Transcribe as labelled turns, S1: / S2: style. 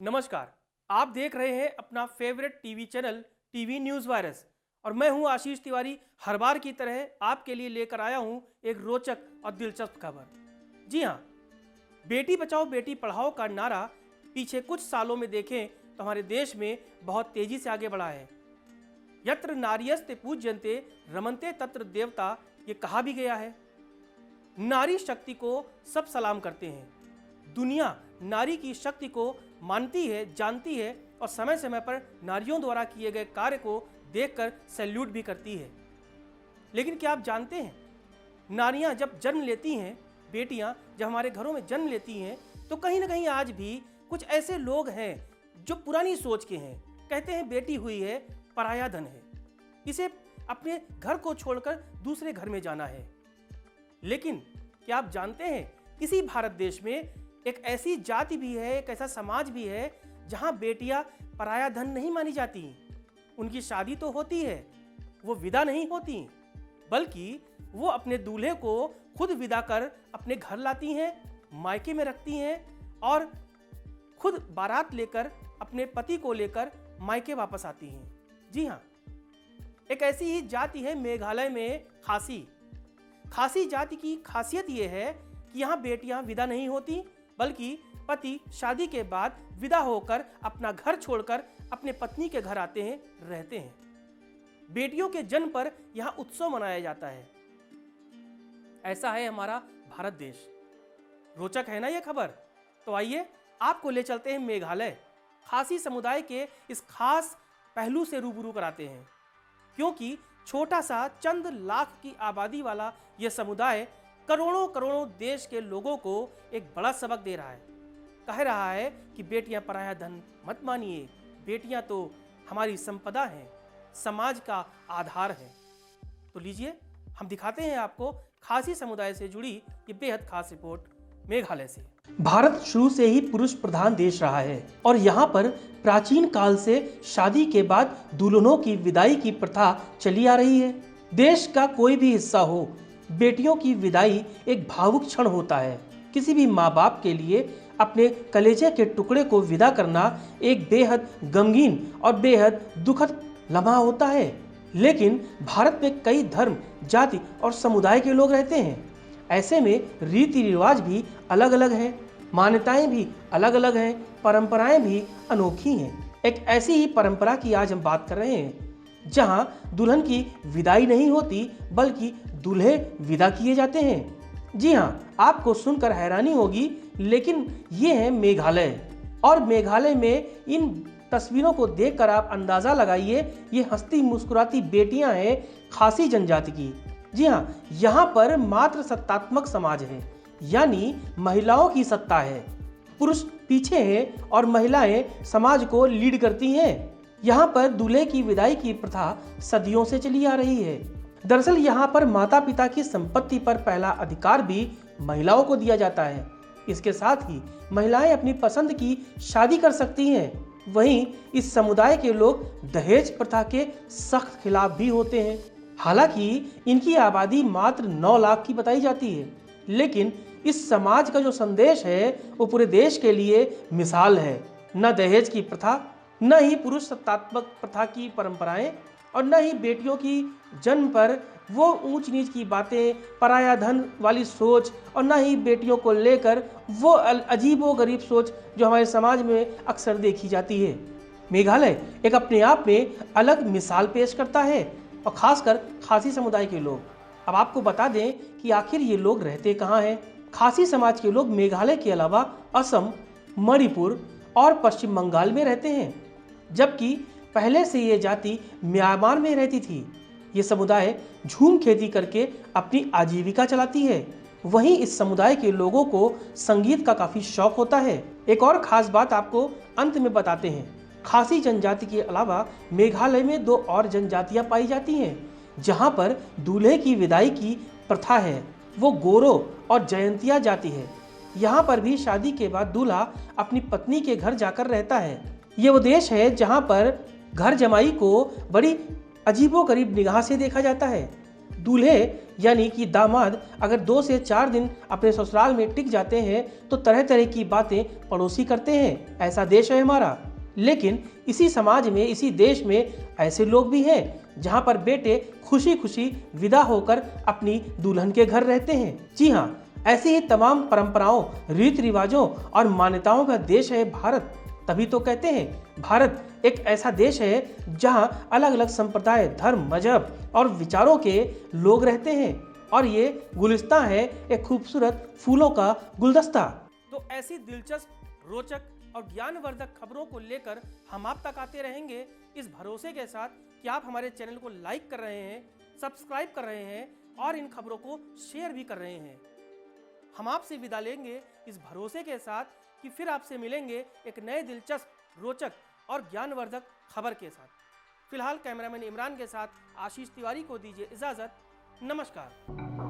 S1: नमस्कार। आप देख रहे हैं अपना favourite TV channel TV news virus और मैं हूं आशीष तिवारी। हर बार की तरह आपके लिए लेकर आया हूं एक रोचक और दिलचस्प खबर। जी हां, बेटी बचाओ बेटी पढ़ाओ का नारा पीछे कुछ सालों में देखें तो हमारे देश में बहुत तेजी से आगे बढ़ा है। यत्र नार्यस्ते पूज्यन्ते रमन्ते तत्र देवता, ये कहा भी गया है। नारी शक्ति को सब सलाम करते हैं। दुनिया नारी की शक्ति को मानती है, जानती है और समय समय पर नारियों द्वारा किए गए कार्य को देखकर सैल्यूट भी करती है। लेकिन क्या आप जानते हैं, नारियां जब जन्म लेती हैं, बेटियां जब हमारे घरों में जन्म लेती हैं, तो कहीं ना कहीं आज भी कुछ ऐसे लोग हैं जो पुरानी सोच के हैं। कहते हैं बेटी हुई है पराया धन है, इसे अपने घर को छोड़कर दूसरे घर में जाना है। लेकिन क्या आप जानते हैं, इसी भारत देश में एक ऐसी जाति भी है, एक ऐसा समाज भी है जहां बेटियां पराया धन नहीं मानी जाती। उनकी शादी तो होती है, वो विदा नहीं होती, बल्कि वो अपने दूल्हे को खुद विदा कर अपने घर लाती हैं, मायके में रखती हैं और खुद बारात लेकर अपने पति को लेकर मायके वापस आती हैं। जी हाँ, एक ऐसी ही जाति है मेघालय में खासी। खासी जाति की खासियत ये है कि यहाँ बेटियां विदा नहीं होती, बल्कि पति शादी के बाद विदा होकर अपना घर छोड़कर अपने पत्नी के घर आते हैं, रहते हैं। बेटियों के जन्म पर यहाँ उत्सव मनाया जाता है। ऐसा है हमारा भारत देश। रोचक है ना ये खबर? तो आइए आपको ले चलते हैं मेघालय। खासी समुदाय के इस खास पहलू से रूबरू कराते हैं, क्योंकि छोटा सा चंद लाख की आबादी वाला यह समुदाय करोड़ों करोड़ों देश के लोगों को एक बड़ा सबक दे रहा है। कह रहा है कि बेटियां पराया धन मत मानिए, बेटियां तो हमारी संपदा हैं, समाज का आधार है। तो लीजिए हम दिखाते हैं आपको खासी समुदाय से जुड़ी ये बेहद खास रिपोर्ट मेघालय से। भारत शुरू से ही पुरुष प्रधान देश रहा है और यहाँ पर प्राचीन काल से शादी के बाद दुल्हनों की विदाई की प्रथा चली आ रही है। देश का कोई भी हिस्सा हो, बेटियों की विदाई एक भावुक क्षण होता है। किसी भी माँ बाप के लिए अपने कलेजे के टुकड़े को विदा करना एक बेहद गमगीन और बेहद दुखद लम्हा होता है। लेकिन भारत में कई धर्म, जाति और समुदाय के लोग रहते हैं। ऐसे में रीति रिवाज भी अलग अलग हैं, मान्यताएं भी अलग अलग हैं, परंपराएं भी अनोखी हैं। एक ऐसी ही परंपरा की आज हम बात कर रहे हैं जहां दुल्हन की विदाई नहीं होती, बल्कि दूल्हे विदा किए जाते हैं। जी हां, आपको सुनकर हैरानी होगी, लेकिन ये है मेघालय। और मेघालय में इन तस्वीरों को देखकर आप अंदाजा लगाइए, ये हंसती मुस्कुराती बेटियां हैं खासी जनजाति की। जी हां, यहाँ पर मात्र सत्तात्मक समाज है, यानी महिलाओं की सत्ता है। पुरुष पीछे हैं और महिलाएं समाज को लीड करती हैं। यहाँ पर दूल्हे की विदाई की प्रथा सदियों से चली आ रही है। दरअसल यहाँ पर माता पिता की संपत्ति पर पहला अधिकार भी महिलाओं को दिया जाता है। इसके साथ ही महिलाएं अपनी पसंद की शादी कर सकती हैं। वहीं इस समुदाय के लोग दहेज प्रथा के सख्त खिलाफ भी होते हैं। हालांकि इनकी आबादी मात्र 9 लाख की बताई जाती है, लेकिन इस समाज का जो संदेश है वो पूरे देश के लिए मिसाल है। न दहेज की प्रथा, न ही पुरुष सत्तात्मक प्रथा की परंपराएं और न ही बेटियों की जन्म पर वो ऊंच नीच की बातें, पराया धन वाली सोच और न ही बेटियों को लेकर वो अजीबो गरीब सोच जो हमारे समाज में अक्सर देखी जाती है। मेघालय एक अपने आप में अलग मिसाल पेश करता है, और खासकर खासी समुदाय के लोग। अब आपको बता दें कि आखिर ये लोग रहते कहाँ हैं। खासी समाज के लोग मेघालय के अलावा असम, मणिपुर और पश्चिम बंगाल में रहते हैं, जबकि पहले से ये जाति म्यांमार में रहती थी। ये समुदाय झूम खेती करके अपनी आजीविका चलाती है। वहीं इस समुदाय के लोगों को संगीत का काफी शौक होता है। एक और खास बात आपको अंत में बताते हैं। खासी जनजाति के अलावा मेघालय में 2 और जनजातियां पाई जाती हैं, जहां पर दूल्हे की विदाई की प्रथा है। वो गोरो और जयंतिया जाति है। यहाँ पर भी शादी के बाद दूल्हा अपनी पत्नी के घर जाकर रहता है। ये वो देश है जहाँ पर घर जमाई को बड़ी अजीबोगरीब निगाह से देखा जाता है। दूल्हे यानी कि दामाद अगर 2 से 4 दिन अपने ससुराल में टिक जाते हैं तो तरह तरह की बातें पड़ोसी करते हैं। ऐसा देश है हमारा। लेकिन इसी समाज में, इसी देश में ऐसे लोग भी हैं जहां पर बेटे खुशी खुशी विदा होकर अपनी दुल्हन के घर रहते हैं। जी हाँ, ऐसी ही तमाम परंपराओं, रीति रिवाजों और मान्यताओं का देश है भारत। तभी तो कहते हैं भारत एक ऐसा देश है जहां अलग अलग संप्रदाय, धर्म, मजहब और विचारों के लोग रहते हैं। और ये गुलिस्तां है एक खूबसूरत फूलों का गुलदस्ता। तो ऐसी दिलचस्प, रोचक और ज्ञानवर्धक खबरों को लेकर हम आप तक आते रहेंगे, इस भरोसे के साथ कि आप हमारे चैनल को लाइक कर रहे हैं, सब्सक्राइब कर रहे हैं और इन खबरों को शेयर भी कर रहे हैं। हम आपसे विदा लेंगे इस भरोसे के साथ कि फिर आपसे मिलेंगे एक नए दिलचस्प, रोचक और ज्ञानवर्धक खबर के साथ। फिलहाल कैमरामैन इमरान के साथ आशीष तिवारी को दीजिए इजाजत। नमस्कार।